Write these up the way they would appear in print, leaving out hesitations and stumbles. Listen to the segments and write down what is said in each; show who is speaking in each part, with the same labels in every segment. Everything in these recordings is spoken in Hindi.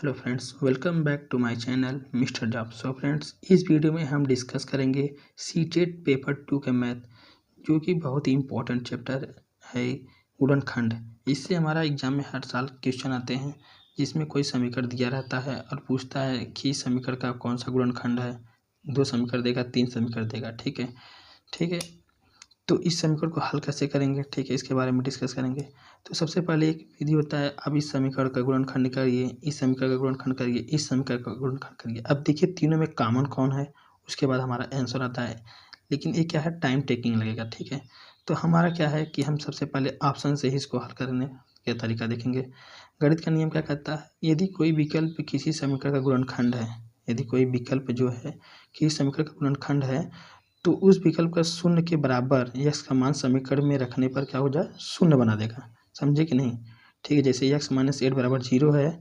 Speaker 1: Hello friends, welcome back to my channel mister job. So friends, इस वीडियो में हम डिस्कस करेंगे सीटेट पेपर 2 का मैथ, जो कि बहुत ही इंपॉर्टेंट चैप्टर है गुणनखंड। इससे हमारा एग्जाम में हर साल क्वेश्चन आते हैं जिसमें कोई समीकरण दिया रहता है और पूछता है कि इस समीकरण का कौन सा गुणनखंड है। 2 समीकरण देगा, 3 समीकरण देगा। ठीक है। तो इस समीकरण को हल कैसे करेंगे, ठीक है, इसके बारे में डिस्कस करेंगे। तो सबसे पहले एक विधि होता है, अब इस समीकरण का गुणनखंड करिए, इस समीकरण का गुणनखंड करिए, इस समीकरण का गुणनखंड करिए। अब देखिए तीनों में कॉमन कौन है, उसके बाद हमारा आंसर आता है। लेकिन ये क्या है, टाइम टेकिंग लगेगा। ठीक है, तो हमारा क्या है कि हम सबसे पहले ऑप्शन से ही इसको हल करने का तरीका देखेंगे। गणित का नियम क्या कहता है, यदि कोई विकल्प किसी समीकरण का गुणनखंड है, यदि कोई विकल्प जो है किसी समीकरण का गुणनखंड है, तो उस विकल्प का शून्य के बराबर यक्स का मान समीकरण में रखने पर क्या हो जाए, शून्य बना देगा। समझे कि नहीं? ठीक है, जैसे यक्स माइनस 8 बराबर 0 है,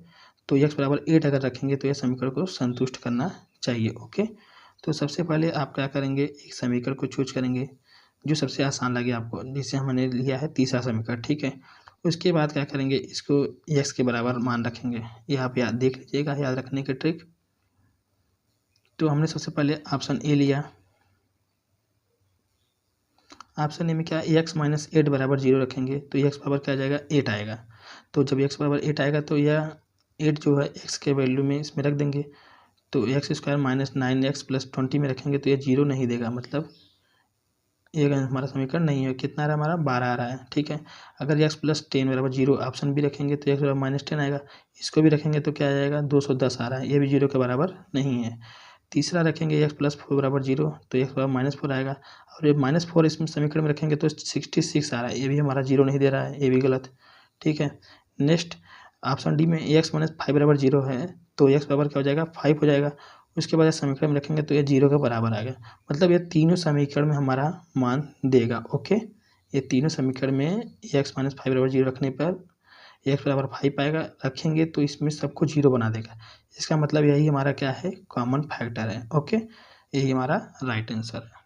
Speaker 1: तो यक्स बराबर 8 अगर रखेंगे तो यह समीकरण को संतुष्ट करना चाहिए। ओके, तो सबसे पहले आप क्या करेंगे, एक समीकरण को चूज करेंगे जो सबसे आसान लगे आपको, जिसे हमने लिया है तीसरा समीकरण। ठीक है, उसके बाद क्या करेंगे, इसको यक्स के बराबर मान रखेंगे। ये आप याद देख लीजिएगा, याद रखने की ट्रिक। तो हमने सबसे पहले ऑप्शन ए लिया। ऑप्शन ए में क्या, एक्स माइनस 8 बराबर 0 रखेंगे तो एक्स बराबर क्या आ जाएगा, 8 आएगा। तो जब एक्स बराबर 8 आएगा तो यह 8 जो है एक्स के वैल्यू में इसमें रख देंगे। तो x square minus 9x plus 20 में रखेंगे तो यह 0 नहीं देगा, मतलब ये हमारा समीकरण नहीं है। कितना आ रहा है, हमारा 12 आ रहा है। ठीक है, अगर एक्स प्लस 10 बराबर 0 ऑप्शन भी रखेंगे तो एक्स बराबर माइनस 10 आएगा। इसको भी रखेंगे तो क्या आ जाएगा, 210 आ रहा है, ये भी 0 के बराबर नहीं है। तीसरा रखेंगे एक्स प्लस 4 बराबर 0 तो एक्स बराबर माइनस 4 आएगा, और ये माइनस 4 इसमें समीकरण में रखेंगे तो 66 आ रहा है, ये भी हमारा 0 नहीं दे रहा है, ये भी गलत। ठीक है, नेक्स्ट ऑप्शन डी में एक्स माइनस 5 बराबर 0 है तो एक्स बराबर क्या हो जाएगा, 5 हो जाएगा। उसके बाद समीकरण में रखेंगे तो ये 0 के बराबर आ गया, मतलब ये तीनों समीकरण में हमारा मान देगा। ओके, ये तीनों समीकरण में एक्स माइनस 5 बराबर 0 रखने पर एक्स बराबर 5 आएगा, रखेंगे तो इसमें सबको 0 बना देगा। इसका मतलब यही हमारा क्या है, कॉमन फैक्टर है। ओके, यही हमारा राइट आंसर है।